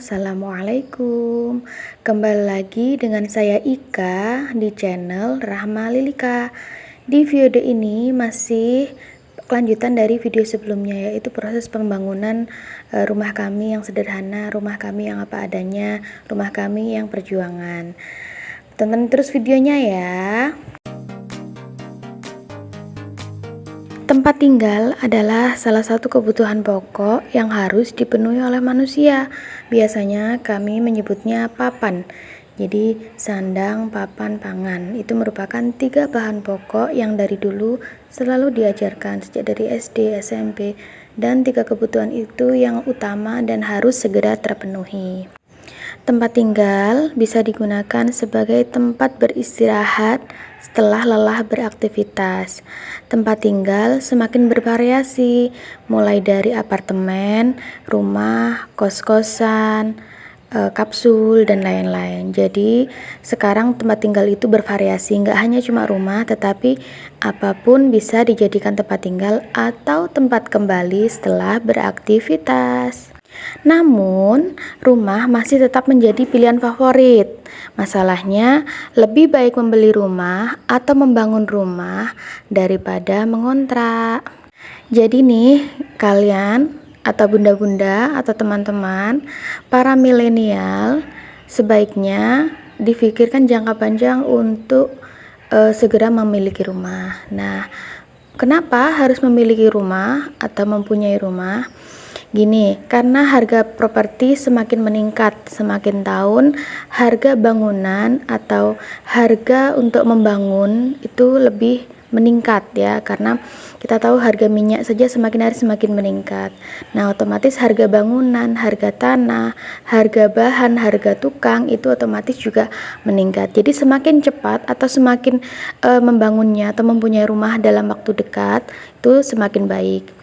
Assalamualaikum. Kembali lagi dengan saya Ika di channel Rahma Lilika. Di video ini masih kelanjutan dari video sebelumnya, yaitu proses pembangunan rumah kami yang sederhana, rumah kami yang apa adanya, rumah kami yang perjuangan. Tonton terus videonya ya. Tempat tinggal adalah salah satu kebutuhan pokok yang harus dipenuhi oleh manusia. Biasanya kami menyebutnya papan. Jadi sandang, papan, pangan itu merupakan 3 bahan pokok yang dari dulu selalu diajarkan sejak dari SD, SMP, dan 3 kebutuhan itu yang utama dan harus segera terpenuhi. Tempat tinggal bisa digunakan sebagai tempat beristirahat setelah lelah beraktivitas. Tempat tinggal semakin bervariasi, mulai dari apartemen, rumah, kos-kosan, kapsul, dan lain-lain. Jadi sekarang tempat tinggal itu bervariasi, nggak hanya cuma rumah, tetapi apapun bisa dijadikan tempat tinggal atau tempat kembali setelah beraktivitas. Namun, rumah masih tetap menjadi pilihan favorit. Masalahnya, lebih baik membeli rumah atau membangun rumah daripada mengontrak. Jadi nih, kalian atau bunda-bunda atau teman-teman, para milenial, sebaiknya difikirkan jangka panjang untuk segera memiliki rumah. Nah, kenapa harus memiliki rumah atau mempunyai rumah? Gini, karena harga properti semakin meningkat semakin tahun, harga bangunan atau harga untuk membangun itu lebih meningkat ya, karena kita tahu harga minyak saja semakin hari semakin meningkat. Nah, otomatis harga bangunan, harga tanah, harga bahan, harga tukang itu otomatis juga meningkat. Jadi semakin cepat atau semakin membangunnya atau mempunyai rumah dalam waktu dekat itu semakin baik.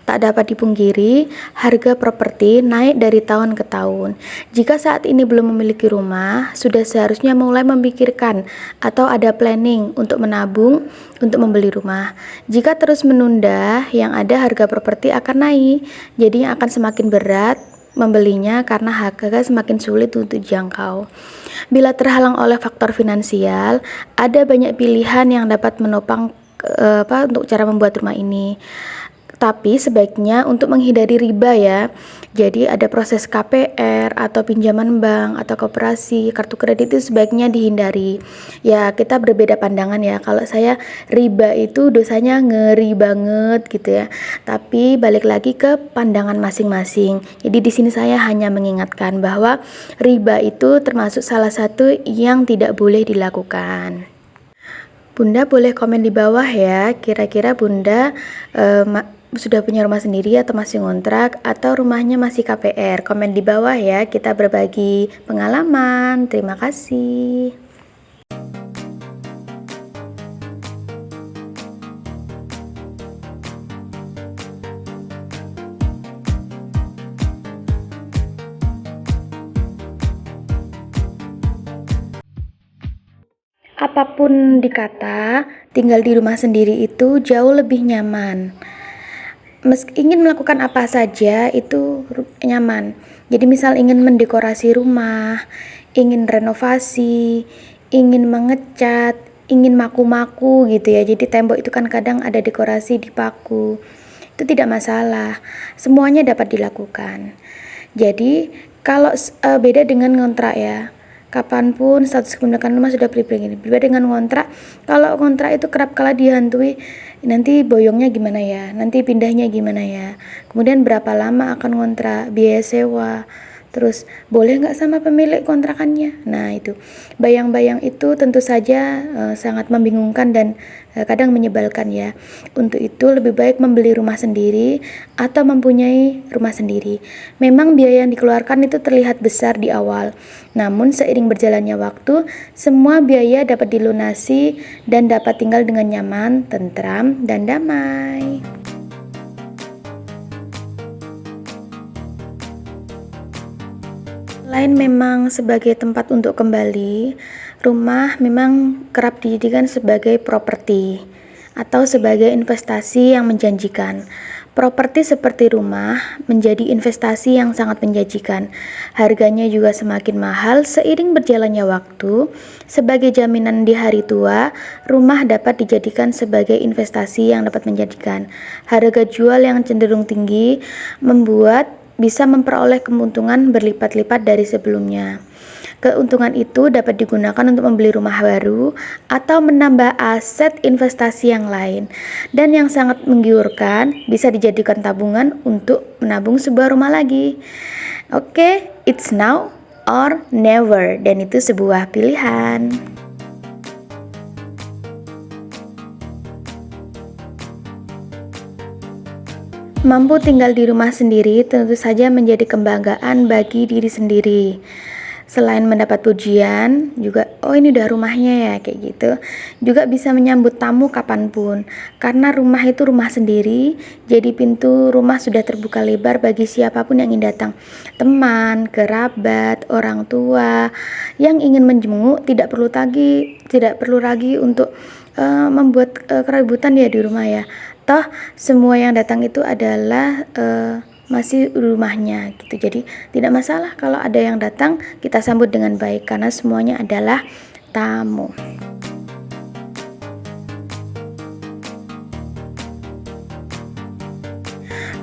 Tak dapat dipungkiri, harga properti naik dari tahun ke tahun. Jika saat ini belum memiliki rumah, sudah seharusnya mulai memikirkan atau ada planning untuk menabung untuk membeli rumah. Jika terus menunda, yang ada harga properti akan naik, jadi akan semakin berat membelinya karena harga semakin sulit untuk dijangkau. Bila terhalang oleh faktor finansial, ada banyak pilihan yang dapat menopang untuk cara membuat rumah ini. Tapi sebaiknya untuk menghindari riba ya. Jadi ada proses KPR atau pinjaman bank atau koperasi, kartu kredit itu sebaiknya dihindari. Ya, kita berbeda pandangan ya. Kalau saya riba itu dosanya ngeri banget gitu ya. Tapi balik lagi ke pandangan masing-masing. Jadi di sini saya hanya mengingatkan bahwa riba itu termasuk salah satu yang tidak boleh dilakukan. Bunda boleh komen di bawah ya, kira-kira Bunda sudah punya rumah sendiri atau masih ngontrak atau rumahnya masih KPR. Komen di bawah ya, kita berbagi pengalaman. Terima kasih. Apapun dikata, tinggal di rumah sendiri itu jauh lebih nyaman. Meski ingin melakukan apa saja itu nyaman. Jadi misal ingin mendekorasi rumah, ingin renovasi, ingin mengecat, ingin maku-maku gitu ya. Jadi tembok itu kan kadang ada dekorasi dipaku. Itu tidak masalah. Semuanya dapat dilakukan. Jadi kalau beda dengan ngontrak ya. Kapanpun status kepemilikan rumah sudah pribadi. Berbeda dengan kontrak. Kalau kontrak itu kerap kala dihantui, nanti boyongnya gimana ya, nanti pindahnya gimana ya, kemudian berapa lama akan kontrak, biaya sewa, terus boleh nggak sama pemilik kontrakannya. Nah itu bayang-bayang itu tentu saja sangat membingungkan dan kadang menyebalkan ya. Untuk itu lebih baik membeli rumah sendiri atau mempunyai rumah sendiri. Memang biaya yang dikeluarkan itu terlihat besar di awal, namun seiring berjalannya waktu semua biaya dapat dilunasi dan dapat tinggal dengan nyaman, tentram, dan damai. Selain memang sebagai tempat untuk kembali, rumah memang kerap dijadikan sebagai properti atau sebagai investasi yang menjanjikan. Properti seperti rumah menjadi investasi yang sangat menjanjikan. Harganya juga semakin mahal seiring berjalannya waktu. Sebagai jaminan di hari tua, rumah dapat dijadikan sebagai investasi yang dapat menjanjikan. Harga jual yang cenderung tinggi membuat bisa memperoleh keuntungan berlipat-lipat dari sebelumnya. Keuntungan itu dapat digunakan untuk membeli rumah baru atau menambah aset investasi yang lain. Dan yang sangat menggiurkan, bisa dijadikan tabungan untuk menabung sebuah rumah lagi. Oke, it's now or never, dan itu sebuah pilihan. Mampu tinggal di rumah sendiri tentu saja menjadi kebanggaan bagi diri sendiri. Selain mendapat pujian, juga ini udah rumahnya ya, kayak gitu. Juga bisa menyambut tamu kapanpun. Karena rumah itu rumah sendiri, jadi pintu rumah sudah terbuka lebar bagi siapapun yang ingin datang. Teman, kerabat, orang tua yang ingin menjenguk tidak perlu lagi untuk membuat keributan ya di rumah ya. Toh semua yang datang itu adalah masih rumahnya gitu. Jadi tidak masalah kalau ada yang datang, kita sambut dengan baik karena semuanya adalah tamu.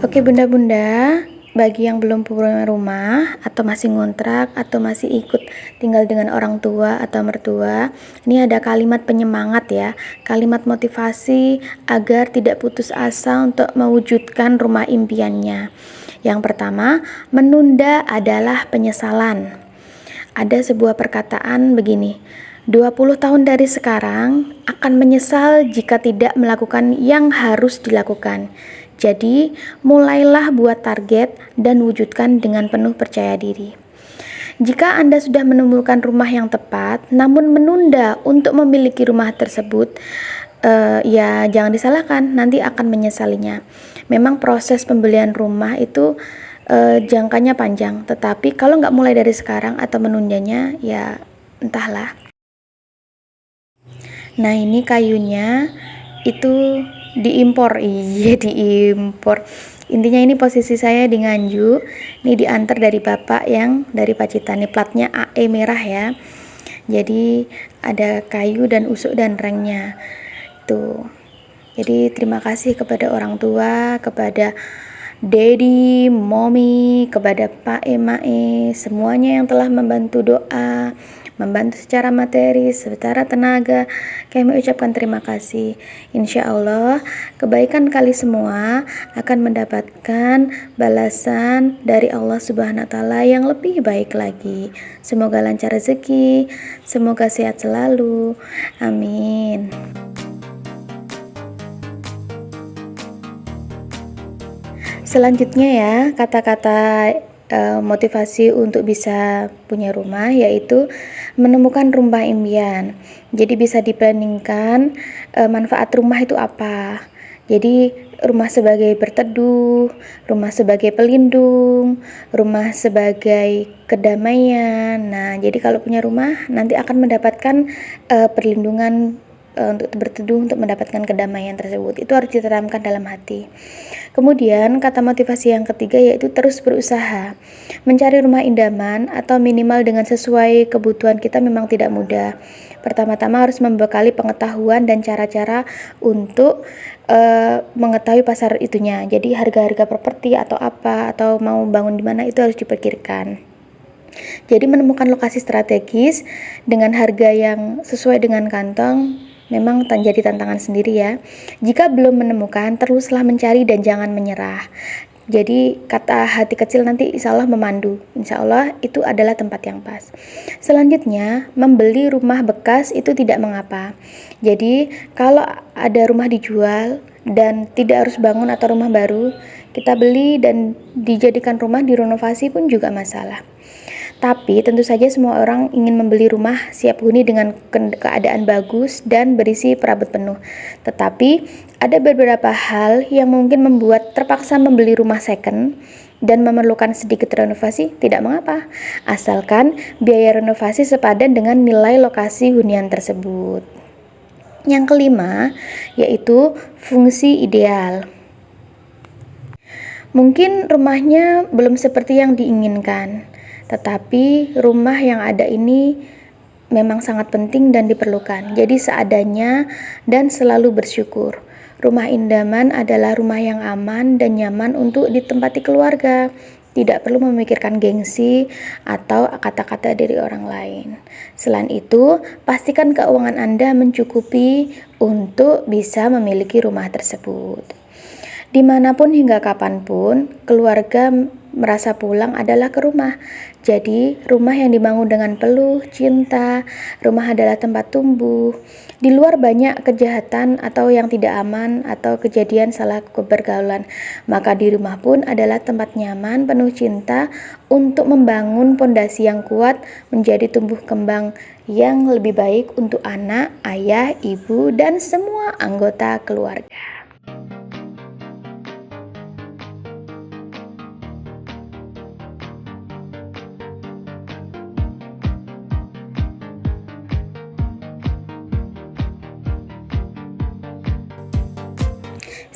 Oke bunda-bunda, bagi yang belum punya rumah atau masih ngontrak atau masih ikut tinggal dengan orang tua atau mertua, ini ada kalimat penyemangat ya, kalimat motivasi agar tidak putus asa untuk mewujudkan rumah impiannya. Yang pertama, menunda adalah penyesalan. Ada sebuah perkataan begini, 20 tahun dari sekarang akan menyesal jika tidak melakukan yang harus dilakukan. Jadi, mulailah buat target dan wujudkan dengan penuh percaya diri. Jika Anda sudah menemukan rumah yang tepat, namun menunda untuk memiliki rumah tersebut, ya jangan disalahkan, nanti akan menyesalinya. Memang proses pembelian rumah itu jangkanya panjang, tetapi kalau nggak mulai dari sekarang atau menundanya, ya entahlah. Nah ini kayunya itu diimpor, iya diimpor. Intinya ini posisi saya di Nganjuk, ini diantar dari bapak yang dari Pacitan, ini platnya AE merah ya. Jadi ada kayu dan usuk dan rengnya tuh. Jadi terima kasih kepada orang tua, kepada Daddy, Mommy, kepada Pak Mae, semuanya yang telah membantu doa, membantu secara materi, secara tenaga. Kami ucapkan terima kasih. Insya Allah kebaikan kali semua akan mendapatkan balasan dari Allah Subhanahu wa Ta'ala yang lebih baik lagi. Semoga lancar rezeki, semoga sehat selalu. Amin. Selanjutnya ya, kata-kata motivasi untuk bisa punya rumah yaitu menemukan rumah impian. Jadi bisa diplanningkan manfaat rumah itu apa. Jadi rumah sebagai berteduh, rumah sebagai pelindung, rumah sebagai kedamaian. Nah, jadi kalau punya rumah nanti akan mendapatkan perlindungan untuk berteduh, untuk mendapatkan kedamaian tersebut. Itu harus ditanamkan dalam hati. Kemudian kata motivasi yang ketiga yaitu terus berusaha. Mencari rumah idaman atau minimal dengan sesuai kebutuhan kita memang tidak mudah. Pertama-tama harus membekali pengetahuan dan cara-cara untuk mengetahui pasar itunya. Jadi harga-harga properti atau apa, atau mau bangun di mana itu harus dipikirkan. Jadi menemukan lokasi strategis dengan harga yang sesuai dengan kantong memang jadi tantangan sendiri ya. Jika belum menemukan, teruslah mencari dan jangan menyerah. Jadi kata hati kecil nanti insya Allah memandu. Insya Allah itu adalah tempat yang pas. Selanjutnya, membeli rumah bekas itu tidak mengapa. Jadi kalau ada rumah dijual dan tidak harus bangun atau rumah baru, kita beli dan dijadikan rumah, direnovasi pun juga masalah. Tapi tentu saja semua orang ingin membeli rumah siap huni dengan keadaan bagus dan berisi perabot penuh. Tetapi ada beberapa hal yang mungkin membuat terpaksa membeli rumah second dan memerlukan sedikit renovasi, tidak mengapa. Asalkan biaya renovasi sepadan dengan nilai lokasi hunian tersebut. Yang kelima yaitu fungsi ideal. Mungkin rumahnya belum seperti yang diinginkan, tetapi rumah yang ada ini memang sangat penting dan diperlukan. Jadi seadanya dan selalu bersyukur. Rumah idaman adalah rumah yang aman dan nyaman untuk ditempati keluarga. Tidak perlu memikirkan gengsi atau kata-kata dari orang lain. Selain itu, pastikan keuangan Anda mencukupi untuk bisa memiliki rumah tersebut. Dimanapun hingga kapanpun, keluarga merasa pulang adalah ke rumah. Jadi, rumah yang dibangun dengan peluh cinta, rumah adalah tempat tumbuh. Di luar banyak kejahatan atau yang tidak aman atau kejadian salah pergaulan. Maka di rumah pun adalah tempat nyaman, penuh cinta untuk membangun pondasi yang kuat menjadi tumbuh kembang yang lebih baik untuk anak, ayah, ibu, dan semua anggota keluarga.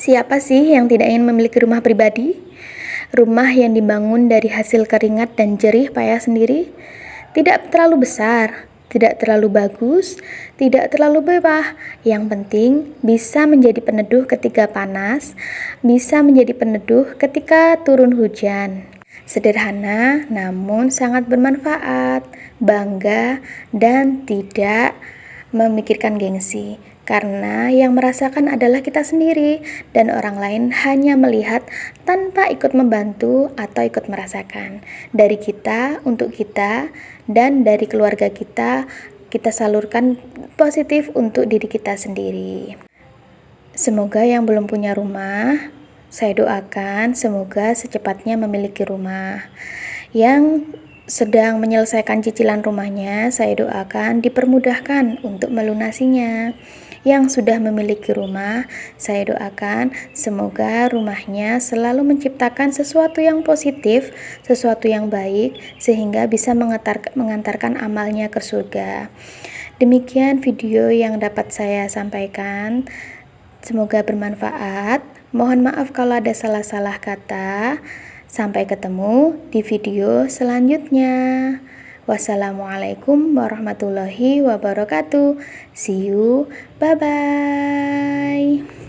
Siapa sih yang tidak ingin memiliki rumah pribadi? Rumah yang dibangun dari hasil keringat dan jerih payah sendiri, tidak terlalu besar, tidak terlalu bagus, tidak terlalu mewah. Yang penting bisa menjadi peneduh ketika panas, bisa menjadi peneduh ketika turun hujan. Sederhana namun sangat bermanfaat, bangga dan tidak memikirkan gengsi. Karena yang merasakan adalah kita sendiri dan orang lain hanya melihat tanpa ikut membantu atau ikut merasakan. Dari kita untuk kita dan dari keluarga kita salurkan positif untuk diri kita sendiri. Semoga yang belum punya rumah, saya doakan semoga secepatnya memiliki rumah. Yang sedang menyelesaikan cicilan rumahnya, saya doakan dipermudahkan untuk melunasinya. Yang sudah memiliki rumah, saya doakan semoga rumahnya selalu menciptakan sesuatu yang positif, sesuatu yang baik, sehingga bisa mengantarkan amalnya ke surga. Demikian video yang dapat saya sampaikan. Semoga bermanfaat. Mohon maaf kalau ada salah-salah kata. Sampai ketemu di video selanjutnya. Wassalamualaikum warahmatullahi wabarakatuh. See you. Bye-bye.